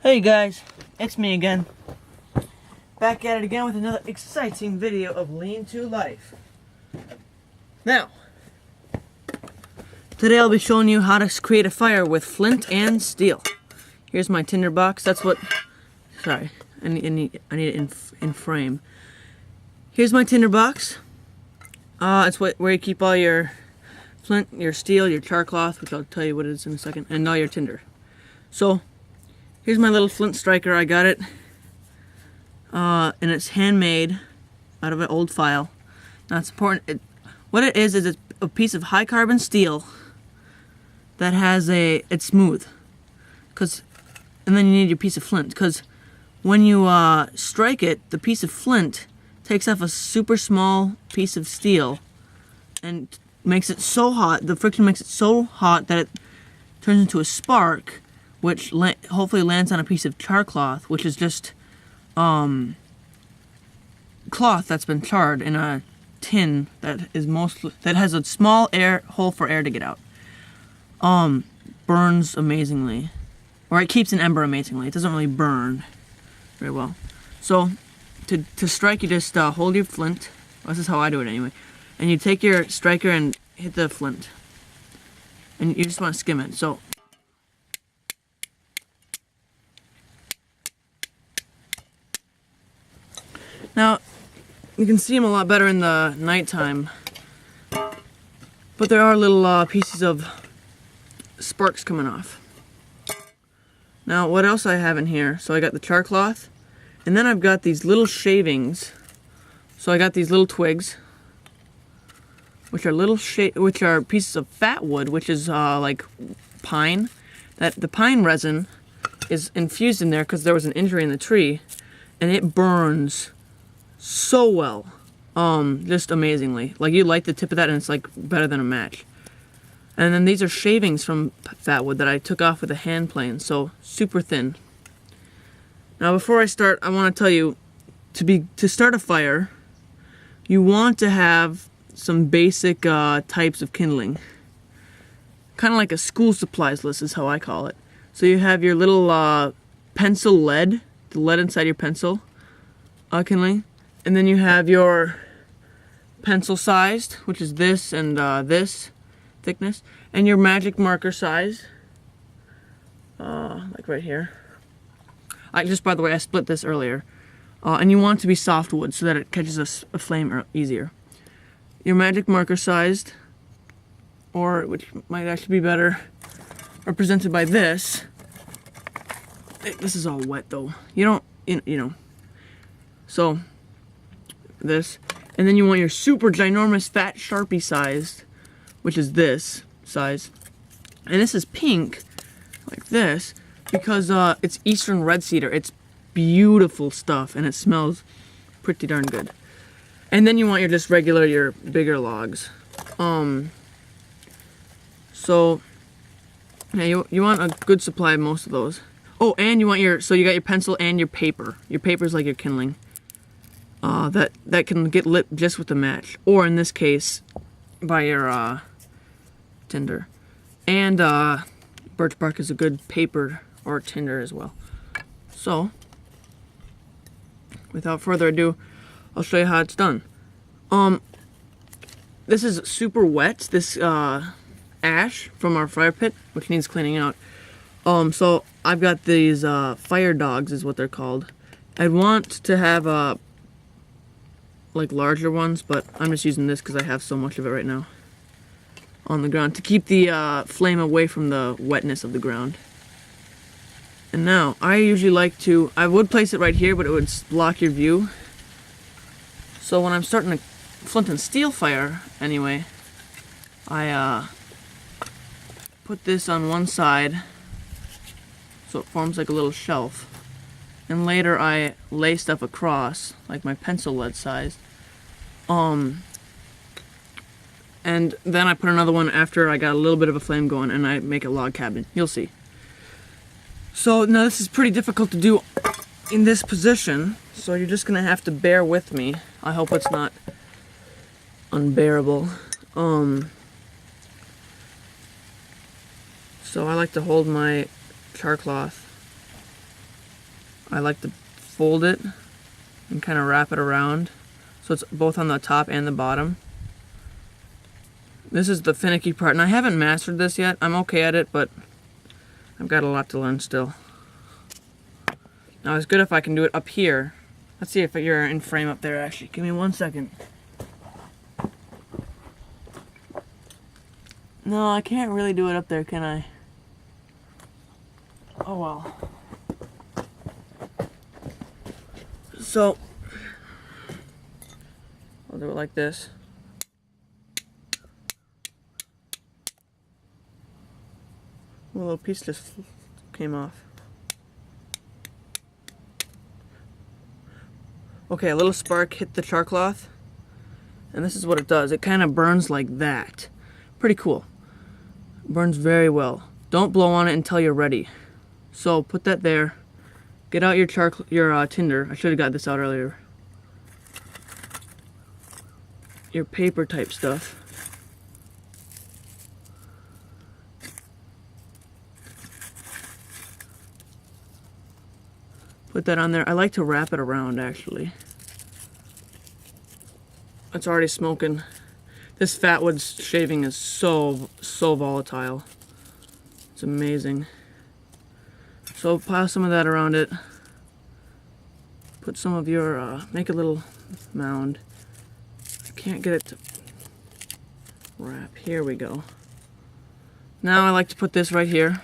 Hey guys, it's me again. Back at it again with another exciting video of Lean to Life. Now, today I'll be showing you how to create a fire with flint and steel. Here's my tinder box. That's what, sorry, I need it in frame. Here's my tinder box. It's where you keep all your flint, your steel, your char cloth, which I'll tell you what it is in a second, and all your tinder. So, here's my little flint striker. I got it, and it's handmade out of an old file. Now it's important. What it is it's a piece of high carbon steel that has it's smooth. And then you need your piece of flint, because when you strike it, the piece of flint takes off a super small piece of steel and makes it so hot. The friction makes it so hot that it turns into a spark, which hopefully lands on a piece of char cloth, which is just cloth that's been charred in a tin that has a small hole for air to get out. Burns amazingly, or it keeps an ember amazingly. It doesn't really burn very well. So to strike, you just hold your flint. Well, this is how I do it anyway. And you take your striker and hit the flint, and you just want to skim it. So. Now, you can see them a lot better in the nighttime, but there are little pieces of sparks coming off. Now, what else I have in here? So I got the char cloth, and then I've got these little shavings. So I got these little twigs, which are pieces of fat wood, which is like pine. That the pine resin is infused in there because there was an injury in the tree, and it burns so well, just amazingly. Like, you light the tip of that and it's like better than a match. And then these are shavings from fat wood that I took off with a hand plane, so super thin. Now before I start, I want to tell you, to start a fire, you want to have some basic types of kindling. Kind of like a school supplies list is how I call it. So you have your little pencil lead, the lead inside your pencil kindling. And then you have your pencil sized, which is this and this thickness, and your magic marker size, like right here. By the way, I split this earlier. And you want it to be softwood so that it catches a flame easier. Your magic marker sized, or which might actually be better represented by this. This is all wet though. You know. So. This, and then you want your super ginormous fat Sharpie sized, which is this size, and this is pink like this because it's Eastern red cedar. It's beautiful stuff and it smells pretty darn good. And then you want your bigger logs. So yeah, you want a good supply of most of those. Oh, and you got your pencil and your paper. Your paper is like your kindling. That can get lit just with a match, or in this case, by your tinder. And birch bark is a good paper or tinder as well. So, without further ado, I'll show you how it's done. This is super wet. This ash from our fire pit, which needs cleaning out. So I've got these fire dogs, is what they're called. I'd want to have like larger ones, but I'm just using this because I have so much of it right now on the ground to keep the flame away from the wetness of the ground. And now I usually I would place it right here, but it would block your view. So when I'm starting a flint and steel fire anyway, I put this on one side so it forms like a little shelf, and later I lay stuff across, like my pencil lead size. And then I put another one after I got a little bit of a flame going, and I make a log cabin. You'll see. So now this is pretty difficult to do in this position, so you're just gonna have to bear with me. I hope it's not unbearable. So I like to hold my char cloth I like to fold it and kind of wrap it around so it's both on the top and the bottom. This is the finicky part, and I haven't mastered this yet. I'm okay at it, but I've got a lot to learn still. Now it's good if I can do it up here. Let's see if you're in frame up there actually. Give me 1 second. No, I can't really do it up there, can I? Oh well. So, I'll do it like this. A little piece just came off. Okay, a little spark hit the char cloth, and this is what it does. It kind of burns like that. Pretty cool. Burns very well. Don't blow on it until you're ready. So put that there. Get out your tinder. I should have got this out earlier. Your paper type stuff. Put that on there. I like to wrap it around actually. It's already smoking. This fat wood shaving is so volatile. It's amazing. So pile some of that around it. Put some of your, make a little mound. I can't get it to wrap. Here we go. Now I like to put this right here.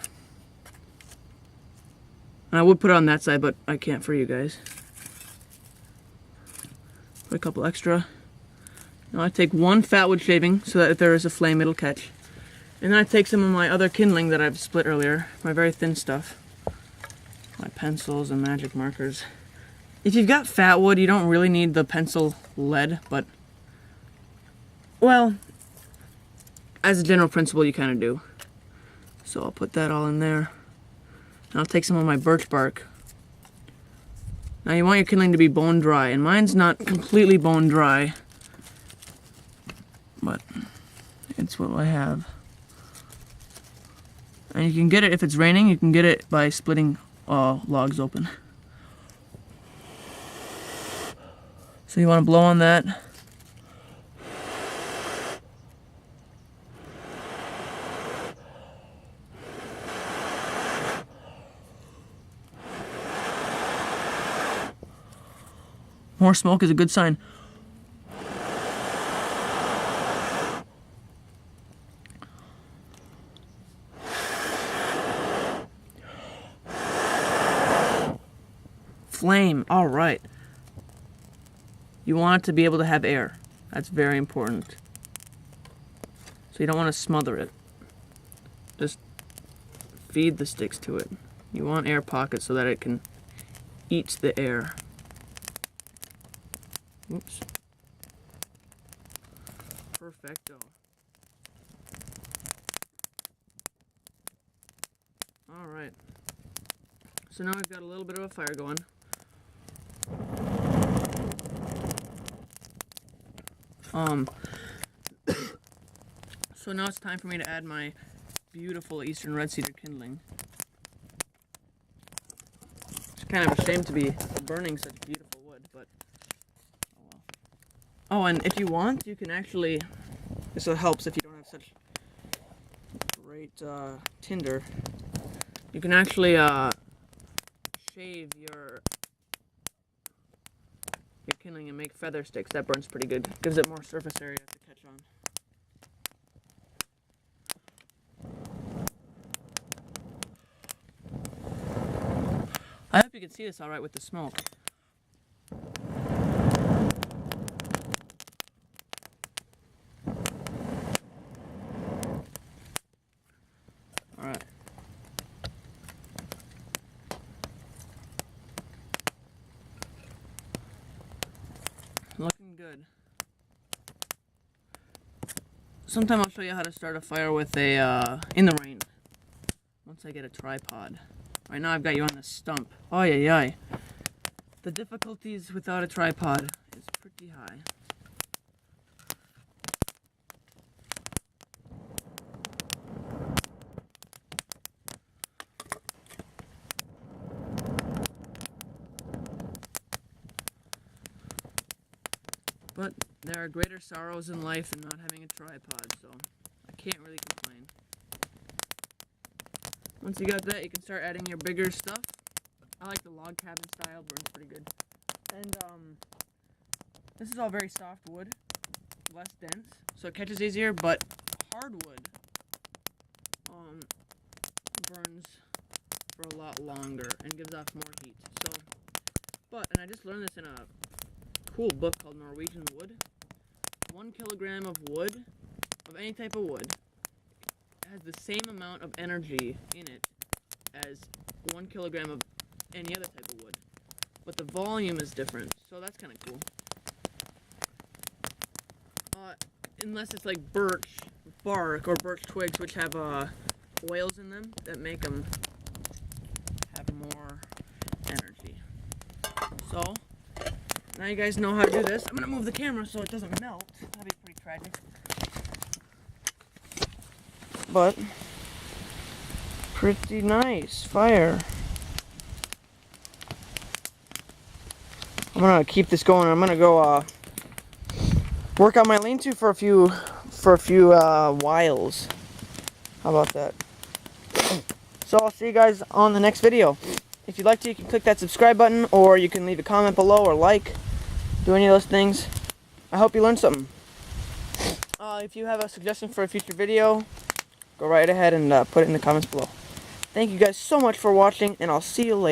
And I would put it on that side, but I can't for you guys. Put a couple extra. Now I take one fat wood shaving so that if there is a flame, it'll catch. And then I take some of my other kindling that I've split earlier, my very thin stuff. My pencils and magic markers. If you've got fat wood, you don't really need the pencil lead, but, well, as a general principle, you kind of do. So I'll put that all in there. And I'll take some of my birch bark. Now you want your kindling to be bone dry, and mine's not completely bone dry, but it's what I have. And you can get it, if it's raining, you can get it by splitting logs open. So you want to blow on that. More smoke is a good sign. Flame, all right. You want it to be able to have air. That's very important. So you don't want to smother it. Just feed the sticks to it. You want air pockets so that it can eat the air. Oops. Perfecto. All right. So now we've got a little bit of a fire going. So now it's time for me to add my beautiful Eastern Red Cedar kindling. It's kind of a shame to be burning such beautiful wood, but oh well. Oh, and if you want, you can actually, this helps if you don't have such great tinder, you can actually shave your kindling and make feather sticks. That burns pretty good. Gives it more surface area to catch on. I hope you can see this all right with the smoke. All right. Looking good. Sometime I'll show you how to start a fire with a, in the rain. Once I get a tripod. Right now I've got you on a stump. Oh yeah. The difficulties without a tripod is pretty high. But there are greater sorrows in life than not having a tripod, so I can't really complain. Once you got that, you can start adding your bigger stuff. I like the log cabin style, burns pretty good. And this is all very soft wood, less dense, so it catches easier, but hardwood burns for a lot longer and gives off more heat. So, and I just learned this in a cool book called Norwegian Wood. 1 kilogram of wood, of any type of wood, has the same amount of energy in it as 1 kilogram of any other type of wood, but the volume is different, so that's kind of cool. Unless it's like birch bark or birch twigs, which have oils in them that make them have more energy. So now you guys know how to do this. I'm gonna move the camera so it doesn't melt. That'd be pretty tragic. But pretty nice fire. I'm gonna keep this going. I'm gonna go work on my lean-to for a few whiles. How about that? So I'll see you guys on the next video. If you'd like to, you can click that subscribe button, or you can leave a comment below or like. Do any of those things. I hope you learned something. If you have a suggestion for a future video, go right ahead and put it in the comments below. Thank you guys so much for watching, and I'll see you later.